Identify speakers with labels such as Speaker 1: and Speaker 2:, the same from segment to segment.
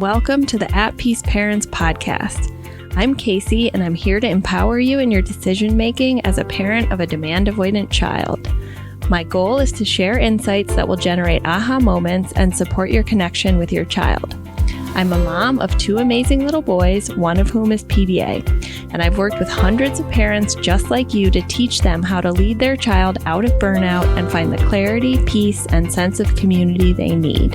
Speaker 1: and welcome to the At Peace Parents podcast. I'm Casey, and I'm here to empower you in your decision-making as a parent of a demand-avoidant child. My goal is to share insights that will generate aha moments and support your connection with your child. I'm a mom of two amazing little boys, one of whom is PDA, and I've worked with hundreds of parents just like you to teach them how to lead their child out of burnout and find the clarity, peace, and sense of community they need.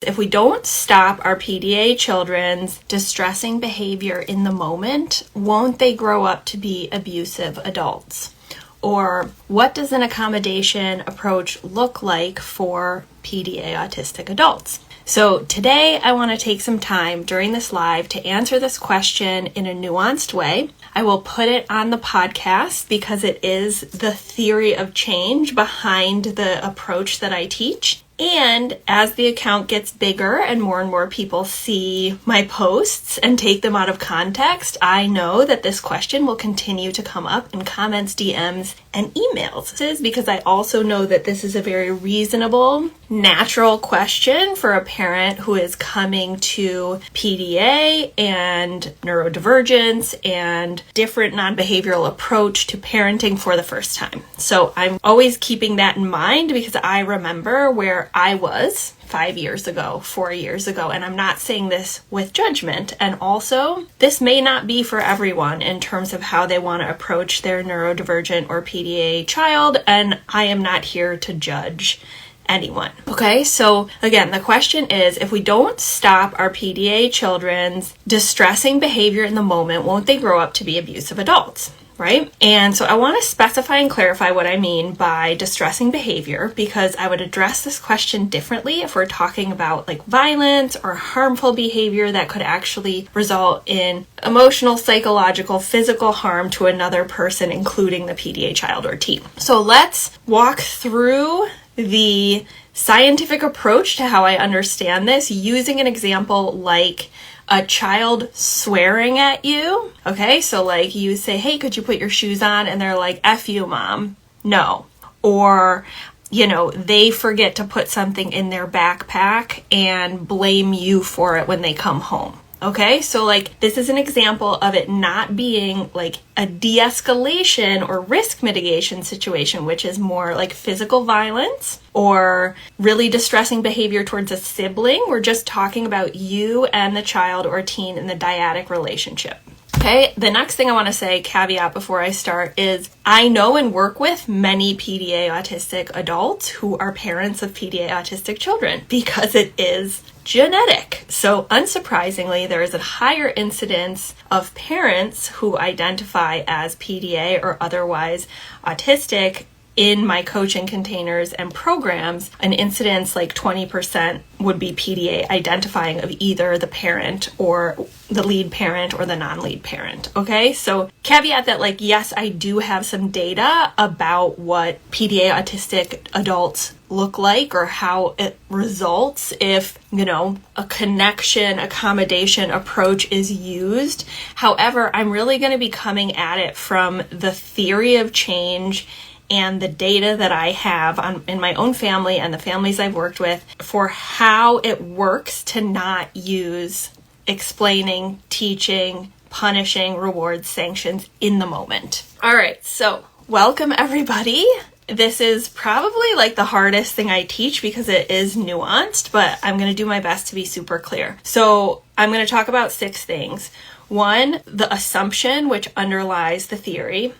Speaker 1: If we don't stop our PDA children's distressing behavior in the moment, won't they grow up to be abusive adults? Or what does an accommodation approach look like for PDA autistic adults? So today I want to take some time during this live to answer this question in a nuanced way. I will put it on the podcast because it is the theory of change behind the approach that I teach. And as the account gets bigger and more people see my posts and take them out of context, I know that this question will continue to come up in comments, DMs, and emails. This is because I also know that this is a very reasonable, natural question for a parent who is coming to PDA and neurodivergence and different non-behavioral approach to parenting for the first time. So I'm always keeping that in mind because I remember where I was 5 years ago, 4 years ago, and I'm not saying this with judgment. And also, this may not be for everyone in terms of how they want to approach their neurodivergent or PDA child, and I am not here to judge anyone. Okay, so again, the question is, if we don't stop our PDA children's distressing behavior in the moment, won't they grow up to be abusive adults? Right? And so I want to specify and clarify what I mean by distressing behavior, because I would address this question differently if we're talking about like violence or harmful behavior that could actually result in emotional, psychological, physical harm to another person, including the PDA child or teen. So let's walk through the scientific approach to how I understand this using an example like a child swearing at you. Okay, so like you say, hey, could you put your shoes on? And they're like, F you, mom. No. Or, they forget to put something in their backpack and blame you for it when they come home. Okay, so like this is an example of it not being like a de-escalation or risk mitigation situation, which is more like physical violence or really distressing behavior towards a sibling. We're just talking about you and the child or teen in the dyadic relationship. Okay, the next thing I want to say, caveat before I start, is I know and work with many PDA autistic adults who are parents of PDA autistic children because it is genetic. So unsurprisingly, there is a higher incidence of parents who identify as PDA or otherwise autistic in my coaching containers and programs. An incidence like 20% would be PDA identifying of either the parent or the lead parent or the non-lead parent. Okay, so caveat that like, yes, I do have some data about what PDA autistic adults look like or how it results if, a connection accommodation approach is used. However, I'm really going to be coming at it from the theory of change and the data that I have in my own family and the families I've worked with for how it works to not use explaining, teaching, punishing, rewards, sanctions in the moment. All right, so welcome everybody. This is probably like the hardest thing I teach because it is nuanced, but I'm going to do my best to be super clear. So I'm going to talk about 6 things. 1, the assumption which underlies the theory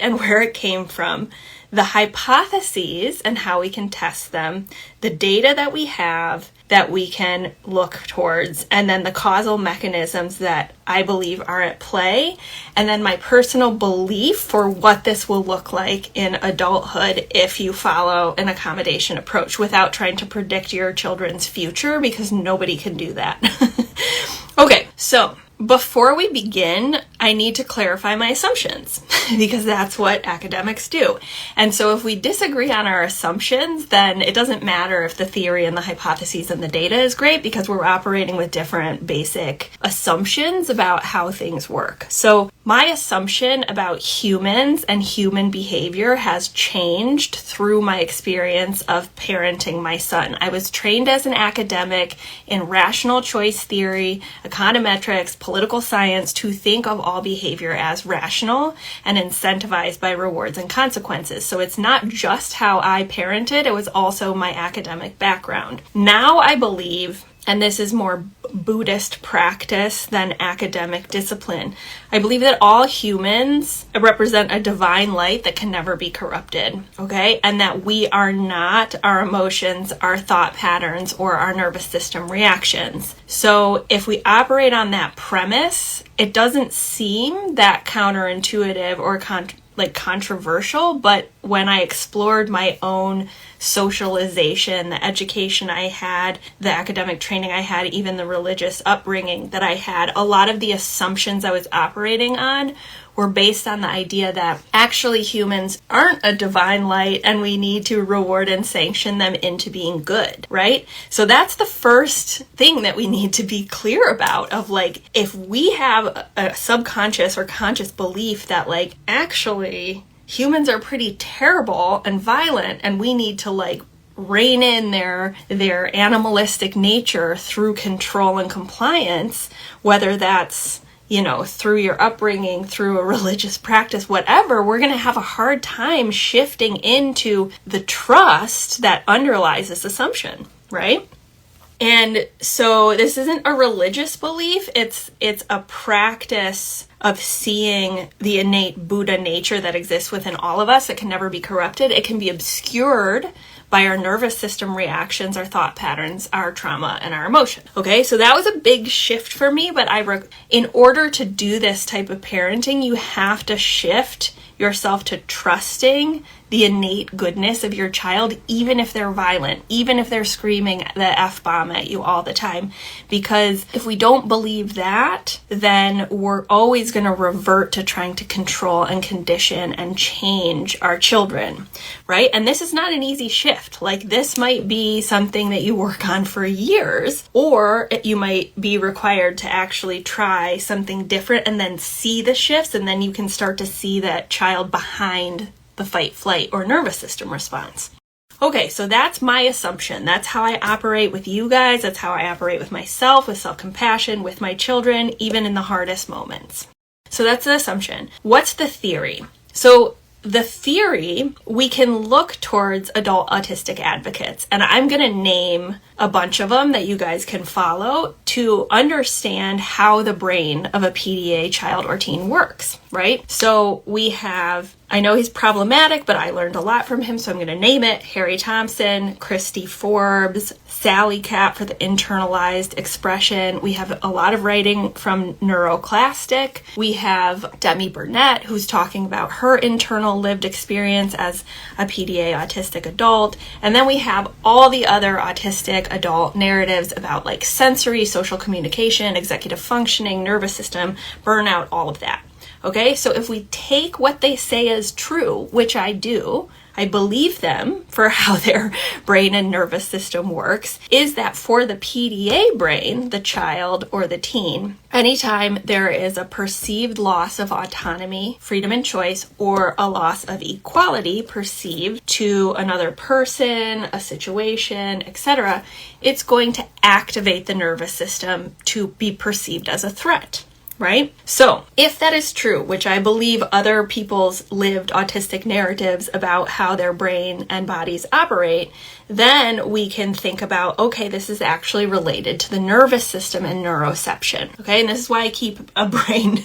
Speaker 1: and where it came from, the hypotheses and how we can test them, the data that we have that we can look towards, and then the causal mechanisms that I believe are at play, and then my personal belief for what this will look like in adulthood if you follow an accommodation approach without trying to predict your children's future, because nobody can do that. Okay, so before we begin, I need to clarify my assumptions because that's what academics do. And so if we disagree on our assumptions, then it doesn't matter if the theory and the hypotheses and the data is great because we're operating with different basic assumptions about how things work. So my assumption about humans and human behavior has changed through my experience of parenting my son. I was trained as an academic in rational choice theory, econometrics, political science to think of all behavior as rational and incentivized by rewards and consequences. So it's not just how I parented, it was also my academic background. Now I believe, and this is more Buddhist practice than academic discipline, I believe that all humans represent a divine light that can never be corrupted, okay? And that we are not our emotions, our thought patterns, or our nervous system reactions. So if we operate on that premise, it doesn't seem that counterintuitive or controversial, but when I explored my own socialization, the education I had, the academic training I had, even the religious upbringing that I had, a lot of the assumptions I was operating on were based on the idea that actually humans aren't a divine light and we need to reward and sanction them into being good, right? So that's the first thing that we need to be clear about, of like, if we have a subconscious or conscious belief that like, actually humans are pretty terrible and violent and we need to like rein in their animalistic nature through control and compliance, whether that's through your upbringing, through a religious practice, whatever, we're going to have a hard time shifting into the trust that underlies this assumption, right? And so this isn't a religious belief, it's a practice of seeing the innate Buddha nature that exists within all of us that can never be corrupted. It can be obscured by our nervous system reactions, our thought patterns, our trauma, and our emotion. Okay, so that was a big shift for me, but in order to do this type of parenting, you have to shift yourself to trusting the innate goodness of your child, even if they're violent, even if they're screaming the F-bomb at you all the time. Because if we don't believe that, then we're always going to revert to trying to control and condition and change our children, right? And this is not an easy shift. Like, this might be something that you work on for years, or you might be required to actually try something different and then see the shifts, and then you can start to see that child behind the fight, flight, or nervous system response. Okay, so that's my assumption. That's how I operate with you guys. That's how I operate with myself, with self-compassion, with my children, even in the hardest moments. So that's the assumption. What's the theory? So the theory, we can look towards adult autistic advocates, and I'm going to name a bunch of them that you guys can follow to understand how the brain of a PDA child or teen works, right? So we have, I know he's problematic, but I learned a lot from him, so I'm going to name it: Harry Thompson, Christy Forbes, Sally Cat for the internalized expression. We have a lot of writing from Neuroclastic. We have Demi Burnett, who's talking about her internal lived experience as a PDA autistic adult. And then we have all the other autistic adult narratives about like sensory, social communication, executive functioning, nervous system, burnout, all of that. Okay, so if we take what they say as true, which I do, I believe them for how their brain and nervous system works, is that for the PDA brain, the child or the teen, anytime there is a perceived loss of autonomy, freedom and choice, or a loss of equality perceived to another person, a situation, etc., it's going to activate the nervous system to be perceived as a threat. Right? So if that is true, which I believe other people's lived autistic narratives about how their brain and bodies operate, then we can think about, okay, this is actually related to the nervous system and neuroception. Okay, and this is why I keep a brain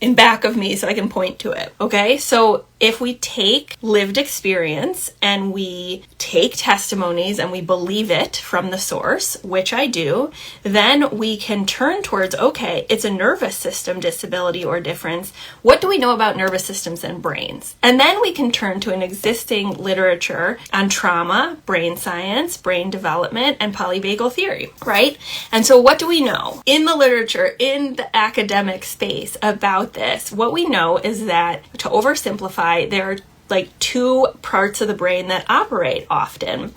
Speaker 1: in back of me so I can point to it. Okay, so if we take lived experience and we take testimonies and we believe it from the source, which I do, then we can turn towards, okay, it's a nervous system disability or difference. What do we know about nervous systems and brains? And then we can turn to an existing literature on trauma, brain science, brain development, and polyvagal theory, right? And so what do we know in the literature, in the academic space about this? What we know is that, to oversimplify, there are like two parts of the brain that operate often.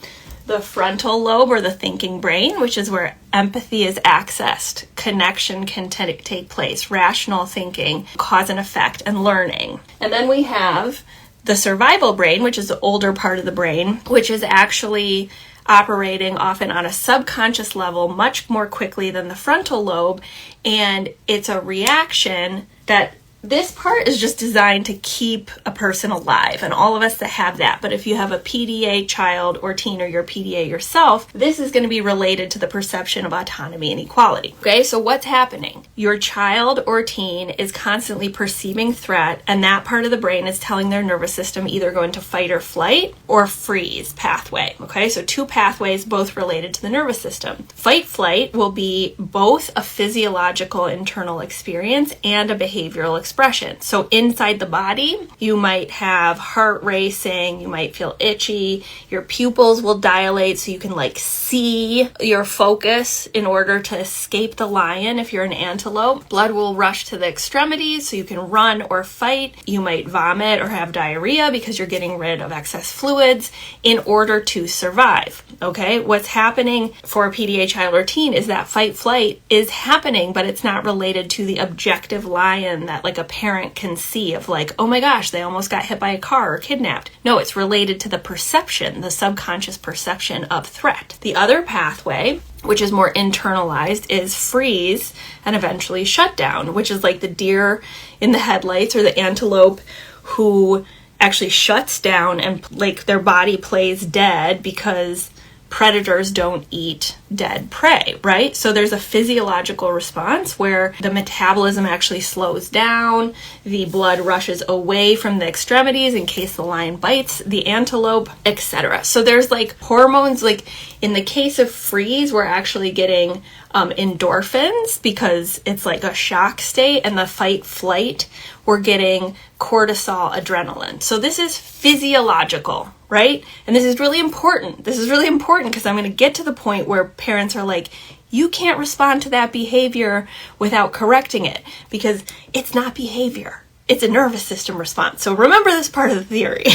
Speaker 1: The frontal lobe, or the thinking brain, which is where empathy is accessed, connection can take place, rational thinking, cause and effect, and learning. And then we have the survival brain, which is the older part of the brain, which is actually operating often on a subconscious level much more quickly than the frontal lobe. And it's a reaction that this part is just designed to keep a person alive, and all of us that have that. But if you have a PDA child or teen, or you're PDA yourself, this is going to be related to the perception of autonomy and equality. Okay, so what's happening? Your child or teen is constantly perceiving threat, and that part of the brain is telling their nervous system either go into fight or flight or freeze pathway. Okay, so two pathways, both related to the nervous system. Fight flight will be both a physiological internal experience and a behavioral expression. So inside the body, you might have heart racing, you might feel itchy, your pupils will dilate so you can like see your focus in order to escape the lion. If you're an antelope, blood will rush to the extremities so you can run or fight. You might vomit or have diarrhea because you're getting rid of excess fluids in order to survive. Okay, what's happening for a PDA child or teen is that fight flight is happening, but it's not related to the objective lion that like a parent can see of like, oh my gosh, they almost got hit by a car or kidnapped. No, it's related to the perception, the subconscious perception of threat. The other pathway, which is more internalized, is freeze and eventually shutdown, which is like the deer in the headlights or the antelope who actually shuts down and like their body plays dead because predators don't eat dead prey, right? So there's a physiological response where the metabolism actually slows down, the blood rushes away from the extremities in case the lion bites the antelope, etc. So there's like hormones, like in the case of freeze, we're actually getting endorphins because it's like a shock state, and the fight flight, we're getting cortisol, adrenaline. So this is physiological, right? And this is really important. This is really important because I'm going to get to the point where parents are like, you can't respond to that behavior without correcting it because it's not behavior. It's a nervous system response. So remember this part of the theory.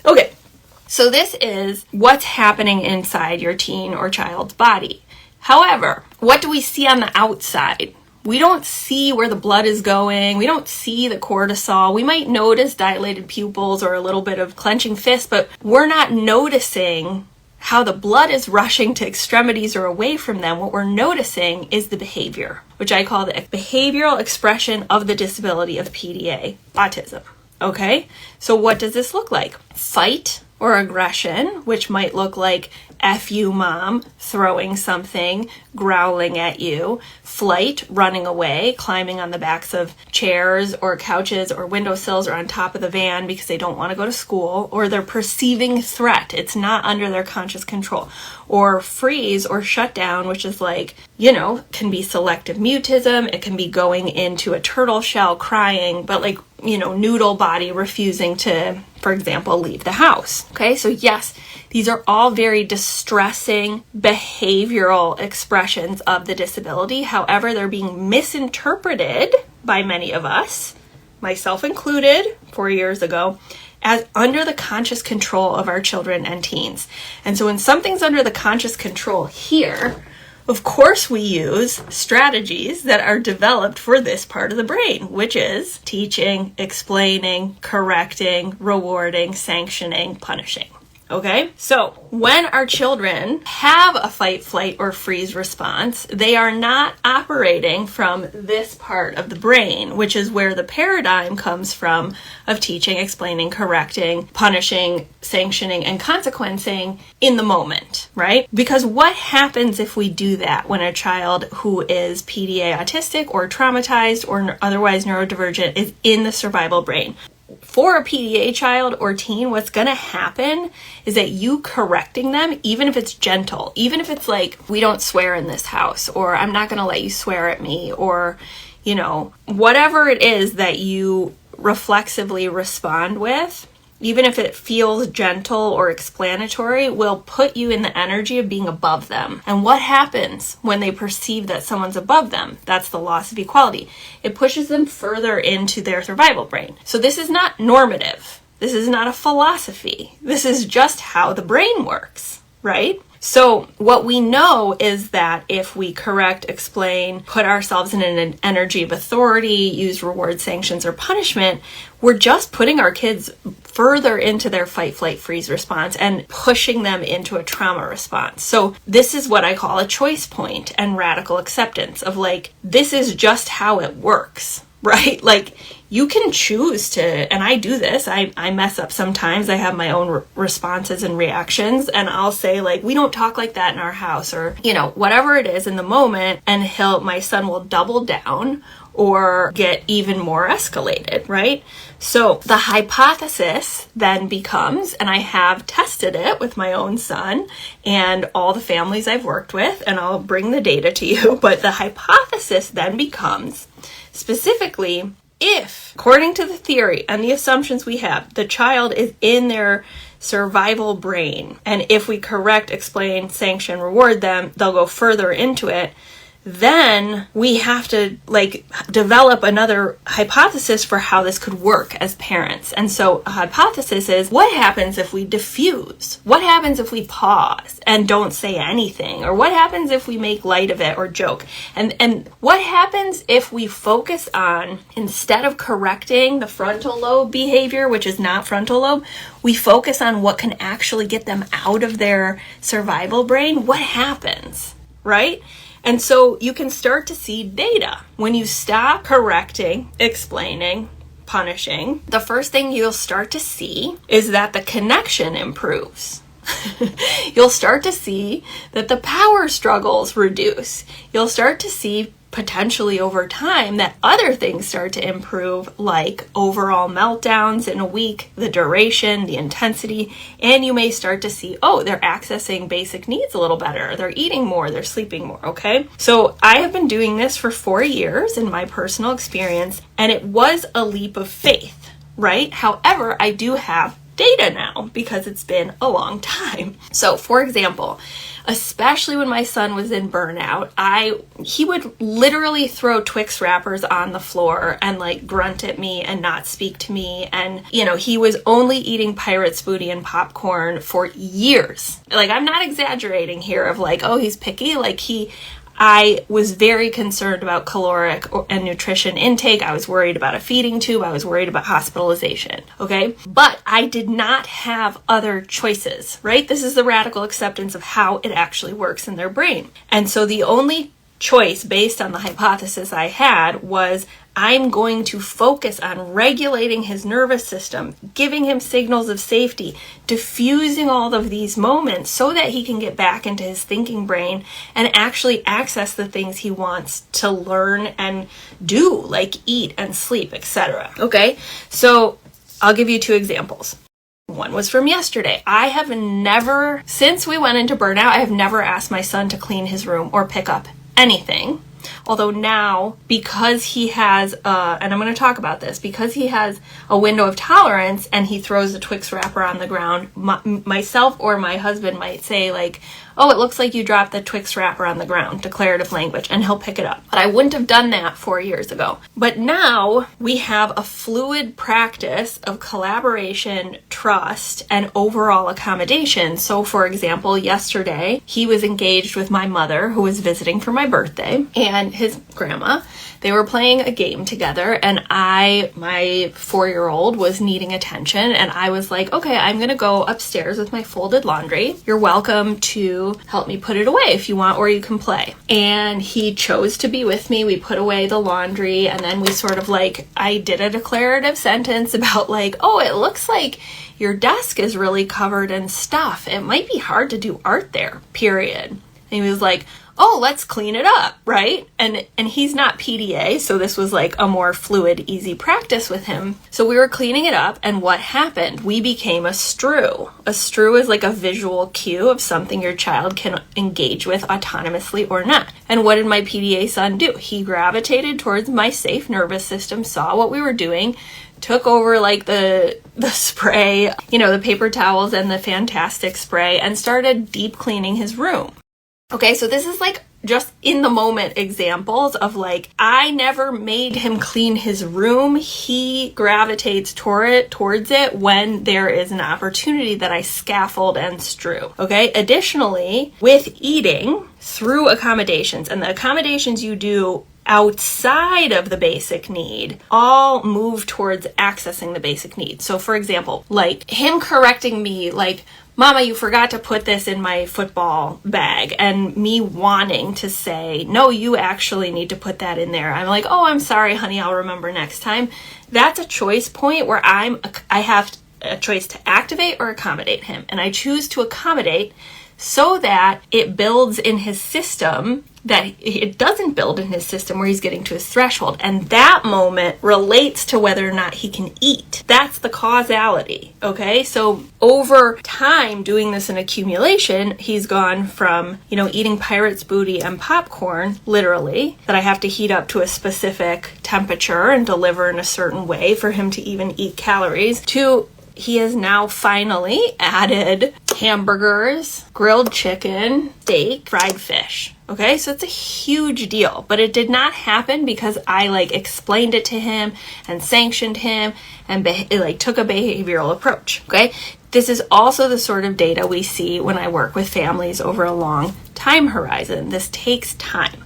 Speaker 1: Okay. So this is what's happening inside your teen or child's body. However, what do we see on the outside? We don't see where the blood is going. We don't see the cortisol. We might notice dilated pupils or a little bit of clenching fists, but we're not noticing how the blood is rushing to extremities or away from them. What we're noticing is the behavior, which I call the behavioral expression of the disability of PDA, autism. Okay? So what does this look like? Fight or aggression, which might look like F you, mom, throwing something, growling at you. Flight, running away, climbing on the backs of chairs or couches or windowsills or on top of the van because they don't want to go to school, or they're perceiving threat. It's not under their conscious control. Or freeze or shutdown, which is like, can be selective mutism. It can be going into a turtle shell, crying, but like, noodle body refusing to, for example, leave the house. Okay, so yes, these are all very distressing behavioral expressions of the disability. However, they're being misinterpreted by many of us, myself included, 4 years ago, as under the conscious control of our children and teens. And so when something's under the conscious control here, of course we use strategies that are developed for this part of the brain, which is teaching, explaining, correcting, rewarding, sanctioning, punishing. Okay, so when our children have a fight, flight, or freeze response, they are not operating from this part of the brain, which is where the paradigm comes from of teaching, explaining, correcting, punishing, sanctioning, and consequencing in the moment, right? Because what happens if we do that when a child who is PDA autistic or traumatized or otherwise neurodivergent is in the survival brain? for a PDA child or teen, what's going to happen is that you correcting them, even if it's gentle, even if it's like, we don't swear in this house, or I'm not going to let you swear at me, or, whatever it is that you reflexively respond with, even if it feels gentle or explanatory, will put you in the energy of being above them. And what happens when they perceive that someone's above them? That's the loss of equality. It pushes them further into their survival brain. So this is not normative. This is not a philosophy. This is just how the brain works, right? So what we know is that if we correct, explain, put ourselves in an energy of authority, use reward, sanctions, or punishment, we're just putting our kids further into their fight, flight, freeze response and pushing them into a trauma response. So this is what I call a choice point and radical acceptance of like, this is just how it works, right? Like, you can choose to, and I do this, I mess up sometimes. I have my own responses and reactions, and I'll say like, we don't talk like that in our house, or, whatever it is in the moment, and my son will double down or get even more escalated, right? So the hypothesis then becomes, and I have tested it with my own son and all the families I've worked with, and I'll bring the data to you, but the hypothesis then becomes, specifically, if, according to the theory and the assumptions we have, the child is in their survival brain, and if we correct, explain, sanction, reward them, they'll go further into it, then we have to develop another hypothesis for how this could work as parents. And so a hypothesis is, what happens if we diffuse? What happens if we pause and don't say anything? Or what happens if we make light of it or joke? And what happens if we focus on, instead of correcting the frontal lobe behavior, which is not frontal lobe, we focus on what can actually get them out of their survival brain? What happens, right? And so you can start to see data. When you stop correcting, explaining, punishing, the first thing you'll start to see is that the connection improves. You'll start to see that the power struggles reduce. You'll start to see potentially over time that other things start to improve, like overall meltdowns in a week, the duration, the intensity, and you may start to see, they're accessing basic needs a little better. They're eating more, they're sleeping more, okay? So I have been doing this for 4 years in my personal experience, and it was a leap of faith, right? However, I do have data now because it's been a long time. So for example, especially when my son was in burnout, he would literally throw Twix wrappers on the floor and grunt at me and not speak to me. And, he was only eating Pirate's Booty and popcorn for years. I'm not exaggerating here of he's picky. I was very concerned about caloric and nutrition intake. I was worried about a feeding tube. I was worried about hospitalization. Okay. But I did not have other choices, right? This is the radical acceptance of how it actually works in their brain. And so the only choice based on the hypothesis I had was, I'm going to focus on regulating his nervous system, giving him signals of safety, diffusing all of these moments so that he can get back into his thinking brain and actually access the things he wants to learn and do, like eat and sleep, etc. Okay, so I'll give you 2 examples. One was from yesterday. I have never, since we went into burnout, I have never asked my son to clean his room or pick up anything. Although now, because he has, and I'm going to talk about this, because he has a window of tolerance and he throws the Twix wrapper on the ground, myself or my husband might say it looks like you dropped the Twix wrapper on the ground, declarative language, and he'll pick it up. But I wouldn't have done that 4 years ago. But now we have a fluid practice of collaboration, trust, and overall accommodation. So for example, yesterday he was engaged with my mother, who was visiting for my birthday, and his grandma. They were playing a game together, and my 4-year-old was needing attention, and I was like, okay, I'm gonna go upstairs with my folded laundry. You're welcome to help me put it away if you want, or you can play. And he chose to be with me. We put away the laundry, and then we sort of I did a declarative sentence about it looks like your desk is really covered in stuff. It might be hard to do art there, period. And he was like, oh, let's clean it up, right? And he's not PDA, so this was like a more fluid, easy practice with him. So we were cleaning it up, and what happened? We became a strew. A strew is like a visual cue of something your child can engage with autonomously or not. And what did my PDA son do? He gravitated towards my safe nervous system, saw what we were doing, took over like the spray, the paper towels and the fantastic spray, and started deep cleaning his room. Okay, so this is like just in the moment examples of like, I never made him clean his room. He gravitates towards it when there is an opportunity that I scaffold and strew. Okay, additionally, with eating through accommodations, and the accommodations you do outside of the basic need all move towards accessing the basic need. So for example, like him correcting me, like, Mama, you forgot to put this in my football bag, and me wanting to say, no, you actually need to put that in there. I'm like, oh, I'm sorry, honey, I'll remember next time. That's a choice point where I have a choice to activate or accommodate him. And I choose to accommodate so that it builds in his system, that it doesn't build in his system where he's getting to his threshold. And that moment relates to whether or not he can eat. That's the causality, okay? So over time, doing this in accumulation, he's gone from, eating pirate's booty and popcorn, literally, that I have to heat up to a specific temperature and deliver in a certain way for him to even eat calories, to he has now finally added hamburgers, grilled chicken, steak, fried fish. Okay, so it's a huge deal, but it did not happen because I explained it to him and sanctioned him and took a behavioral approach. Okay, this is also the sort of data we see when I work with families over a long time horizon. This takes time.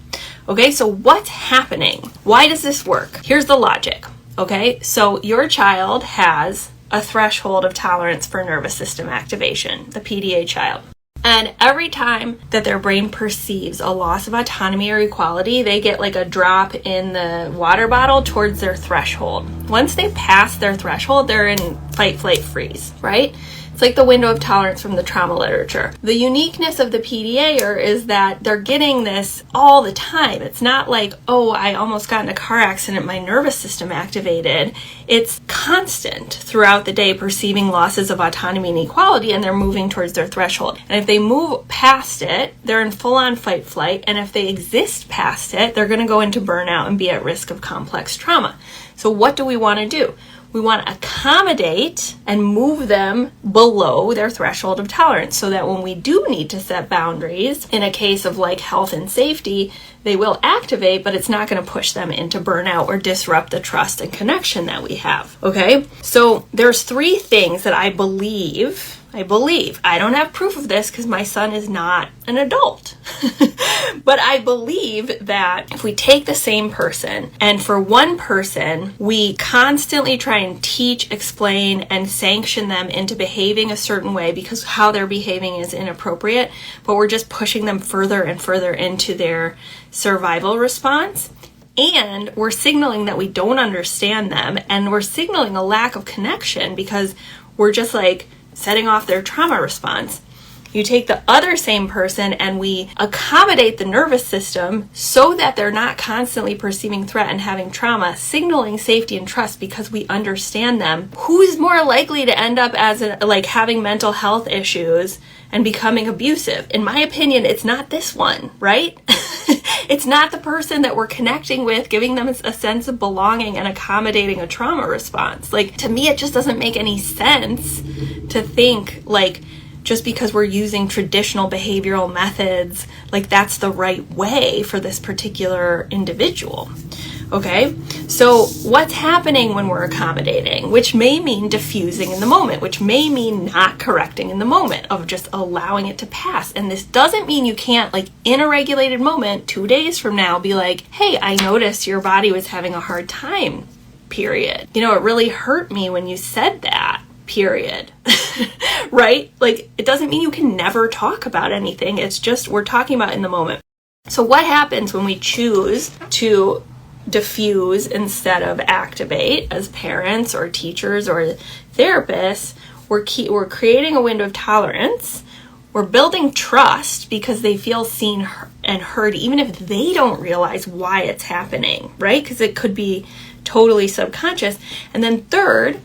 Speaker 1: Okay, so what's happening? Why does this work? Here's the logic. Okay, so your child has a threshold of tolerance for nervous system activation, the PDA child. And every time that their brain perceives a loss of autonomy or equality, they get like a drop in the water bottle towards their threshold. Once they pass their threshold, they're in fight, flight, freeze, right? It's like the window of tolerance from the trauma literature. The uniqueness of the PDA-er is that they're getting this all the time. It's not like, oh, I almost got in a car accident, my nervous system activated. It's constant throughout the day, perceiving losses of autonomy and equality, and they're moving towards their threshold. And if they move past it, they're in full-on fight flight, and if they exist past it, they're going to go into burnout and be at risk of complex trauma. So what do we want to do? We want to accommodate and move them below their threshold of tolerance so that when we do need to set boundaries, in a case of like health and safety, they will activate, but it's not going to push them into burnout or disrupt the trust and connection that we have. Okay, so there's 3 things that I believe, I don't have proof of this because my son is not an adult, but I believe that if we take the same person and for one person, we constantly try and teach, explain, and sanction them into behaving a certain way because how they're behaving is inappropriate, but we're just pushing them further and further into their survival response. And we're signaling that we don't understand them, and we're signaling a lack of connection because we're just like setting off their trauma response. You take the other same person and we accommodate the nervous system so that they're not constantly perceiving threat and having trauma, signaling safety and trust because we understand them. Who's more likely to end up as having mental health issues and becoming abusive? In my opinion, it's not this one, right? It's not the person that we're connecting with, giving them a sense of belonging and accommodating a trauma response. To me, it just doesn't make any sense to think just because we're using traditional behavioral methods, that's the right way for this particular individual. Okay, so what's happening when we're accommodating, which may mean diffusing in the moment, which may mean not correcting in the moment, of just allowing it to pass. And this doesn't mean you can't, in a regulated moment, 2 days from now, be like, hey, I noticed your body was having a hard time, period. It really hurt me when you said that, period. Right? It doesn't mean you can never talk about anything. It's just we're talking about in the moment. So what happens when we choose to diffuse instead of activate as parents or teachers or therapists? We're creating a window of tolerance We're building trust because they feel seen and heard, even if they don't realize why it's happening, right? Because it could be totally subconscious. And then third,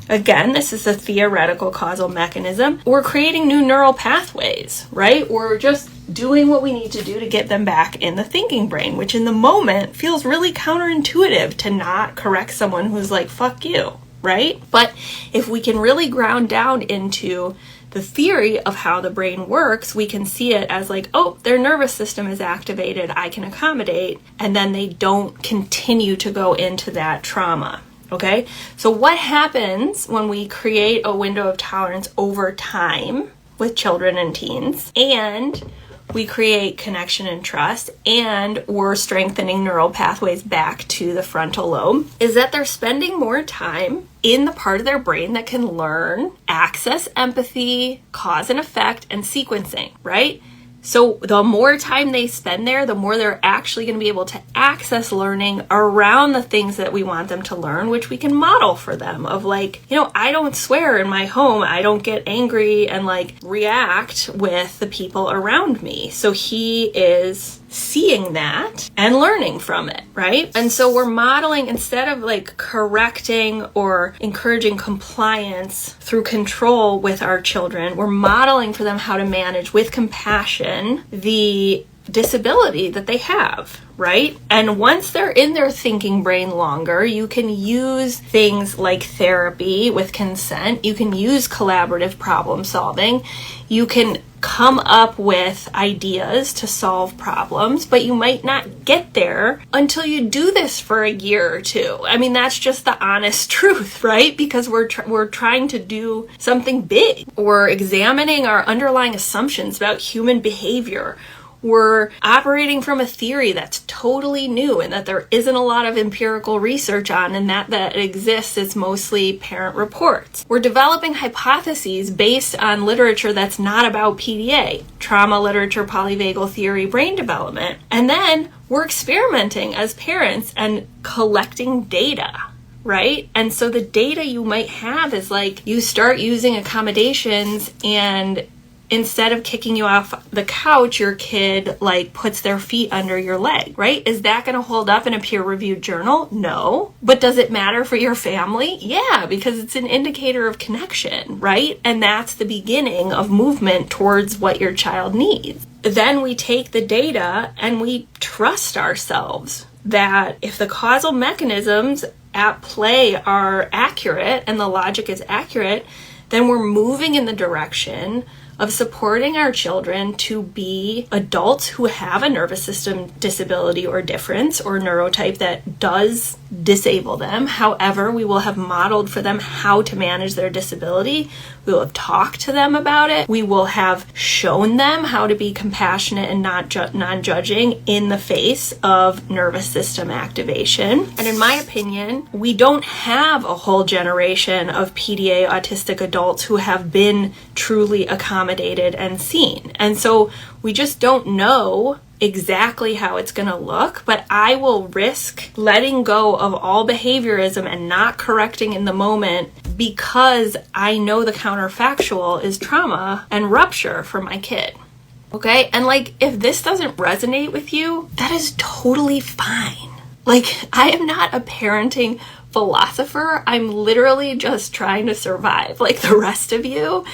Speaker 1: again, this is a theoretical causal mechanism. We're creating new neural pathways, right? We're just doing what we need to do to get them back in the thinking brain, which in the moment feels really counterintuitive to not correct someone who's like, fuck you, right? But if we can really ground down into the theory of how the brain works, we can see it as like, oh, their nervous system is activated, I can accommodate, and then they don't continue to go into that trauma. Okay, so what happens when we create a window of tolerance over time with children and teens, and we create connection and trust, and we're strengthening neural pathways back to the frontal lobe, is that they're spending more time in the part of their brain that can learn, access empathy, cause and effect, and sequencing, right? So the more time they spend there, the more they're actually going to be able to access learning around the things that we want them to learn, which we can model for them of like, I don't swear in my home. I don't get angry and like react with the people around me. So he is seeing that and learning from it, right? And so we're modeling, instead of like correcting or encouraging compliance through control with our children, we're modeling for them how to manage with compassion the disability that they have, right? And once they're in their thinking brain longer, you can use things like therapy with consent. You can use collaborative problem solving. You can come up with ideas to solve problems, but you might not get there until you do this for a year or two. I mean, that's just the honest truth, right? Because we're trying to do something big. We're examining our underlying assumptions about human behavior. We're operating from a theory that's totally new and that there isn't a lot of empirical research on, and that exists is mostly parent reports. We're developing hypotheses based on literature that's not about PDA, trauma literature, polyvagal theory, brain development. And then we're experimenting as parents and collecting data, right? And so the data you might have is like, you start using accommodations, and instead of kicking you off the couch, your kid like puts their feet under your leg, right? Is that going to hold up in a peer-reviewed journal? No. But does it matter for your family? Yeah, because it's an indicator of connection, right? And that's the beginning of movement towards what your child needs. Then we take the data and we trust ourselves that if the causal mechanisms at play are accurate and the logic is accurate, then we're moving in the direction of supporting our children to be adults who have a nervous system disability or difference or neurotype that does disable them. However, we will have modeled for them how to manage their disability. We will have talked to them about it. We will have shown them how to be compassionate and non-judging in the face of nervous system activation. And in my opinion, we don't have a whole generation of PDA autistic adults who have been truly accommodated and seen. And so we just don't know exactly how it's going to look, but I will risk letting go of all behaviorism and not correcting in the moment because I know the counterfactual is trauma and rupture for my kid. Okay? And like, if this doesn't resonate with you, that is totally fine. Like, I am not a parenting philosopher. I'm literally just trying to survive like the rest of you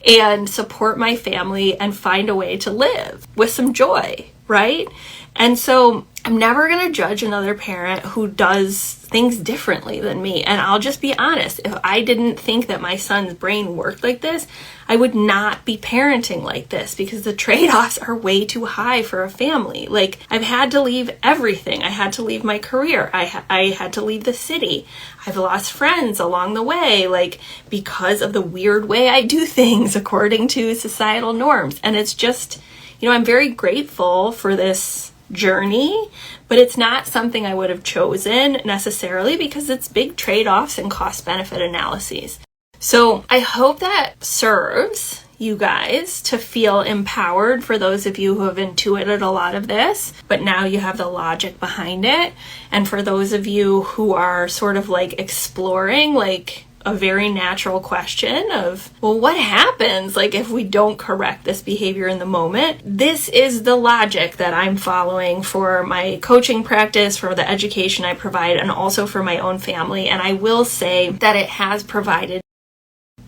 Speaker 1: and support my family and find a way to live with some joy, right? And so I'm never going to judge another parent who does things differently than me. And I'll just be honest, if I didn't think that my son's brain worked like this, I would not be parenting like this because the trade-offs are way too high for a family. Like, I've had to leave everything. I had to leave my career. I had to leave the city. I've lost friends along the way, like, because of the weird way I do things according to societal norms. And it's just, I'm very grateful for this journey, but it's not something I would have chosen necessarily because it's big trade-offs and cost-benefit analyses. So I hope that serves you guys to feel empowered for those of you who have intuited a lot of this, but now you have the logic behind it. And for those of you who are sort of like exploring, like, a very natural question of, well, what happens like if we don't correct this behavior in the moment? This is the logic that I'm following for my coaching practice, for the education I provide, and also for my own family. And I will say that it has provided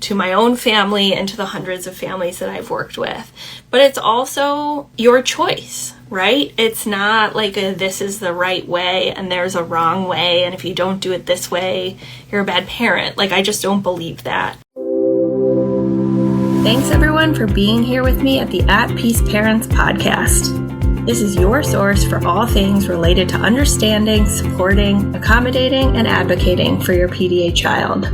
Speaker 1: to my own family and to the hundreds of families that I've worked with. But it's also your choice, right? It's not like this is the right way and there's a wrong way, and if you don't do it this way, you're a bad parent. Like, I just don't believe that. Thanks everyone for being here with me at the At Peace Parents podcast. This is your source for all things related to understanding, supporting, accommodating, and advocating for your PDA child.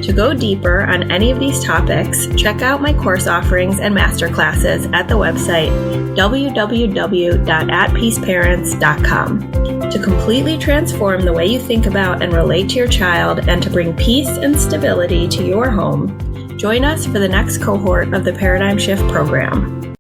Speaker 1: To go deeper on any of these topics, check out my course offerings and masterclasses at the website www.atpeaceparents.com. To completely transform the way you think about and relate to your child and to bring peace and stability to your home, join us for the next cohort of the Paradigm Shift program.